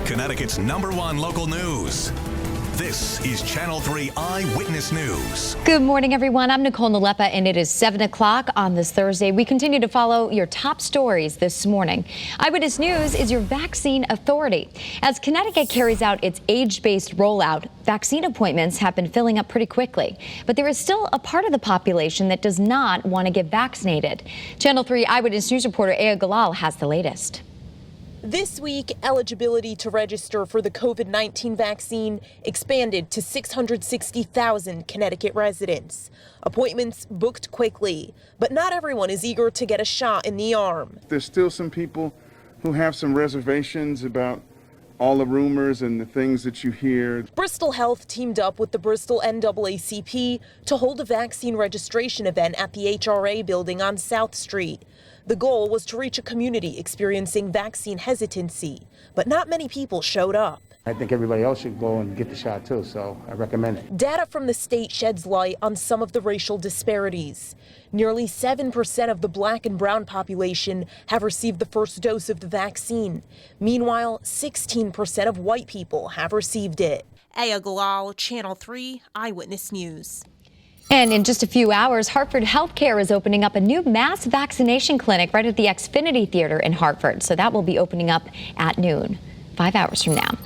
Connecticut's #1 local news. This is Channel 3 Eyewitness News. Good morning, everyone. I'm Nicole Nalepa, and it is 7 o'clock on this Thursday. We continue to follow your top stories this morning. Eyewitness News is your vaccine authority. As Connecticut carries out its age-based rollout, vaccine appointments have been filling up pretty quickly. But there is still a part of the population that does not want to get vaccinated. Channel 3 Eyewitness News reporter Aya Galal has the latest. This week, eligibility to register for the COVID-19 vaccine expanded to 660,000 Connecticut residents. Appointments booked quickly, but not everyone is eager to get a shot in the arm. There's still some people who have some reservations about all the rumors and the things that you hear. Bristol Health teamed up with the Bristol NAACP to hold a vaccine registration event at the HRA building on South Street. The goal was to reach a community experiencing vaccine hesitancy, but not many people showed up. I think everybody else should go and get the shot too, so I recommend it. Data from the state sheds light on some of the racial disparities. Nearly 7% of the Black and brown population have received the first dose of the vaccine. Meanwhile, 16% of white people have received it. Aya Galal, Channel 3 Eyewitness News. And in just a few hours, Hartford Healthcare is opening up a new mass vaccination clinic right at the XFINITY Theater in Hartford. So that will be opening up at noon, 5 hours from now.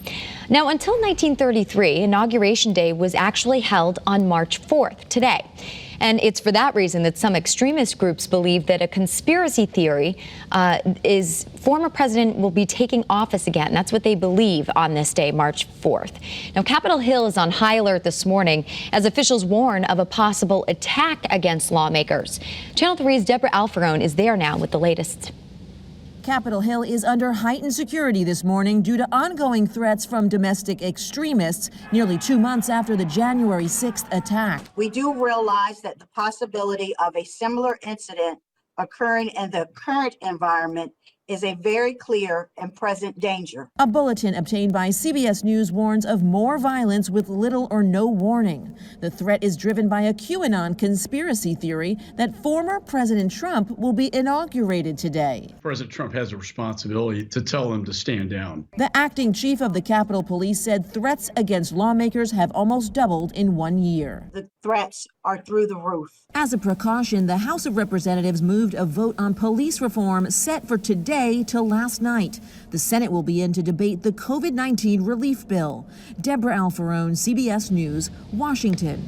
Now, until 1933, Inauguration Day was actually held on March 4th, today. And it's for that reason that some extremist groups believe that a conspiracy theory is former president will be taking office again. That's what they believe on this day, March 4th. Now, Capitol Hill is on high alert this morning as officials warn of a possible attack against lawmakers. Channel 3's Deborah Alfarone is there now with the latest. Capitol Hill is under heightened security this morning due to ongoing threats from domestic extremists nearly 2 months after the January 6th attack. We do realize that the possibility of a similar incident occurring in the current environment is a very clear and present danger. A bulletin obtained by CBS News warns of more violence with little or no warning. The threat is driven by a QAnon conspiracy theory that former President Trump will be inaugurated today. President Trump has a responsibility to tell them to stand down. The acting chief of the Capitol Police said threats against lawmakers have almost doubled in 1 year. The threats are through the roof. As a precaution, the House of Representatives moved a vote on police reform set for today till last night. The Senate will be in to debate the COVID-19 relief bill. Deborah Alfarone, CBS News, Washington.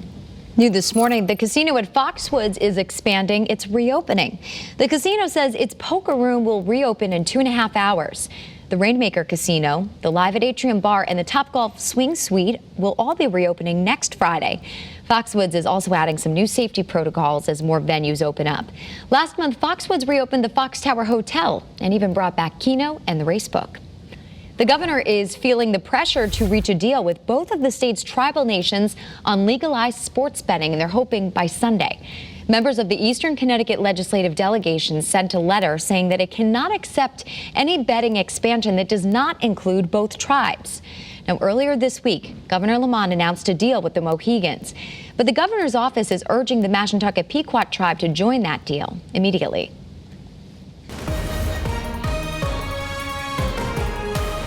New this morning, the casino at FOXWOODS is expanding its reopening. The casino says its poker room will reopen in 2.5 hours. The Rainmaker Casino, the Live at Atrium Bar, and the Topgolf Swing Suite will all be reopening next Friday. FOXWOODS is also adding some new safety protocols as more venues open up. Last month, FOXWOODS reopened the Fox Tower Hotel and even brought back Keno and the Racebook. The governor is feeling the pressure to reach a deal with both of the state's tribal nations on legalized sports betting, and they're hoping by Sunday. Members of the Eastern Connecticut legislative delegation sent a letter saying that it cannot accept any betting expansion that does not include both tribes. Now, earlier this week, Governor Lamont announced a deal with the Mohegans, but the governor's office is urging the Mashantucket Pequot tribe to join that deal immediately.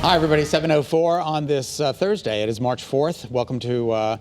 Hi, everybody. 7:04 on this Thursday. It is March 4th. Welcome to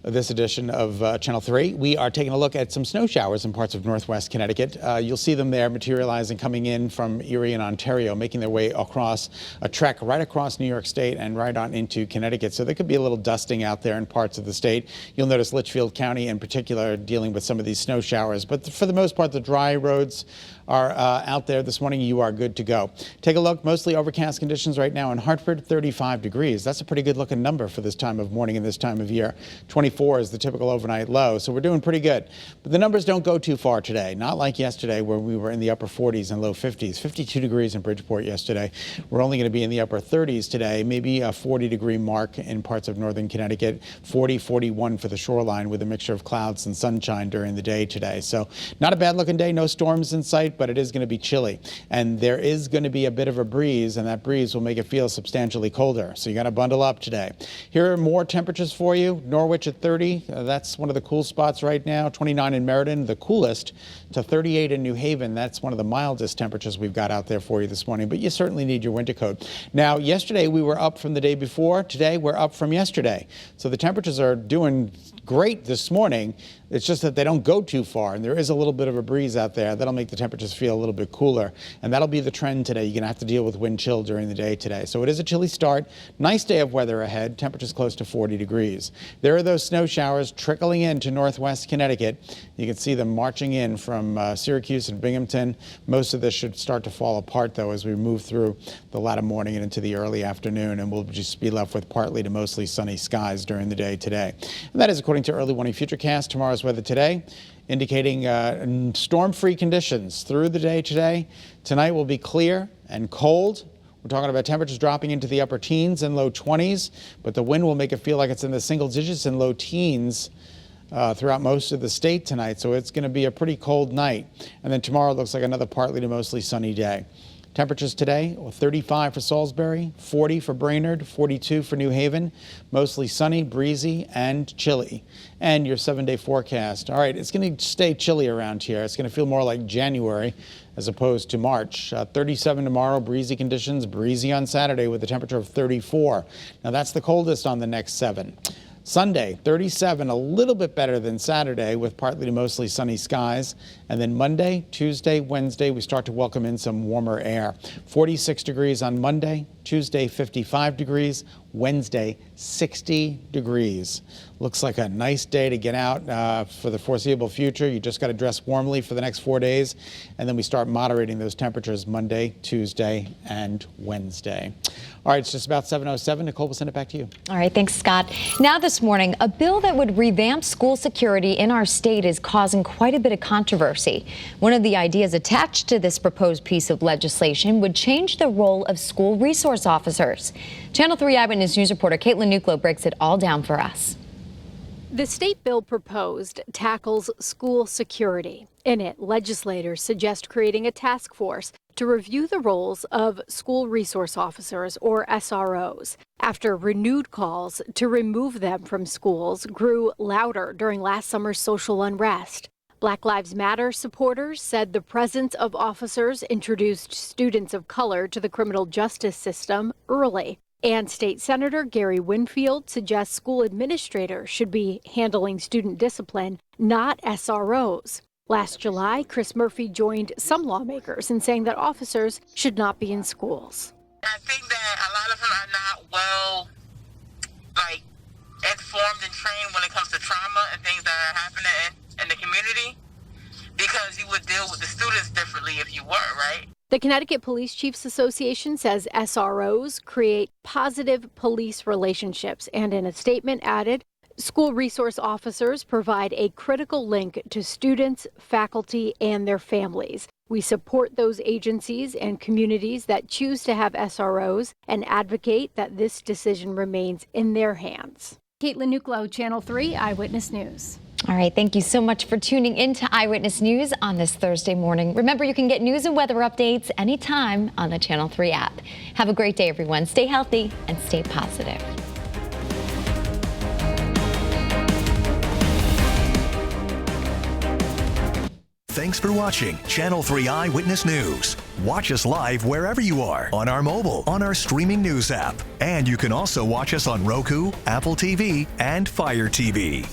this edition of Channel 3. We are taking a look at some snow showers in parts of northwest Connecticut. You'll see them there materializing, coming in from Erie and Ontario, making their way across a trek right across New York State and right on into Connecticut. So there could be a little dusting out there in parts of the state. You'll notice Litchfield County in particular dealing with some of these snow showers. But for the most part, the dry roads are out there this morning. You are good to go. Take a look. Mostly overcast conditions right now in Hartford, 35 degrees. That's a pretty good looking number for this time of morning and this time of year. 24 is the typical overnight low, so we're doing pretty good. But the numbers don't go too far today. Not like yesterday where we were in the upper 40s and low 50s. 52 degrees in Bridgeport yesterday. We're only going to be in the upper 30s today, maybe a 40-degree mark in parts of northern Connecticut, 40, 41 for the shoreline with a mixture of clouds and sunshine during the day today. So not a bad looking day, no storms in sight, but it is going to be chilly. And there is going to be a bit of a breeze, and that breeze will make it feel substantially colder. So you got to bundle up today. Here are more temperatures for you. Norwich at 30. That's one of the cool spots right now. 29 in Meriden, the coolest, to 38 in New Haven. That's one of the mildest temperatures we've got out there for you this morning, but you certainly need your winter coat. Now, yesterday we were up from the day before. Today we're up from yesterday. So the temperatures are doing great this morning. It's just that they don't go too far, and there is a little bit of a breeze out there. That'll make the temperatures feel a little bit cooler, and that'll be the trend today. You're going to have to deal with wind chill during the day today. So it is a chilly start. Nice day of weather ahead. Temperatures close to 40 degrees. There are those snow showers trickling into northwest Connecticut. You can see them marching in from Syracuse and Binghamton. Most of this should start to fall apart, though, as we move through the latter morning and into the early afternoon, and we'll just be left with partly to mostly sunny skies during the day today. And that is according to early morning futurecast. Tomorrow's weather today indicating storm-free conditions through the day today. Tonight will be clear and cold. We're talking about temperatures dropping into the upper teens and low 20s, but the wind will make it feel like it's in the single digits and low teens throughout most of the state tonight. So it's going to be a pretty cold night. And then tomorrow looks like another partly to mostly sunny day. Temperatures today, 35 for Salisbury, 40 for Brainerd, 42 for New Haven, mostly sunny, breezy, and chilly. And your 7-day forecast. All right, it's going to stay chilly around here. It's going to feel more like January as opposed to March. 37 tomorrow, breezy conditions, breezy on Saturday with a temperature of 34. Now that's the coldest on the next 7. Sunday, 37, a little bit better than Saturday with partly to mostly sunny skies. And then Monday, Tuesday, Wednesday, we start to welcome in some warmer air. 46 degrees on Monday, Tuesday, 55 degrees, Wednesday, 60 degrees. Looks like a nice day to get out for the foreseeable future. You just got to dress warmly for the next 4 days. And then we start moderating those temperatures Monday, Tuesday, and Wednesday. All right, it's just about 7:07. Nicole, we'll send it back to you. All right, thanks, Scott. Now this morning, a bill that would revamp school security in our state is causing quite a bit of controversy. One of the ideas attached to this proposed piece of legislation would change the role of school resource officers. Channel 3 Eyewitness News reporter Caitlin Nuclo breaks it all down for us. The state bill proposed tackles school security. In it, legislators suggest creating a task force to review the roles of school resource officers, or SROs, after renewed calls to remove them from schools grew louder during last summer's social unrest. Black Lives Matter supporters said the presence of officers introduced students of color to the criminal justice system early. And State Senator Gary Winfield suggests school administrators should be handling student discipline, not SROs. Last July, Chris Murphy joined some lawmakers in saying that officers should not be in schools. I think that a lot of them are not well, informed and trained when it comes to trauma and things that are happening in the community, because you would deal with the students differently if you were, right? The Connecticut Police Chiefs Association says SROs create positive police relationships, and in a statement added, school resource officers provide a critical link to students, faculty, and their families. We support those agencies and communities that choose to have SROs and advocate that this decision remains in their hands. Caitlin Nuclo, Channel 3 Eyewitness News. All right, thank you so much for tuning in to Eyewitness News on this Thursday morning. Remember, you can get news and weather updates anytime on the Channel 3 app. Have a great day, everyone. Stay healthy and stay positive. Thanks for watching Channel 3 Eyewitness News. Watch us live wherever you are on our mobile, on our streaming news app. And you can also watch us on Roku, Apple TV, and Fire TV.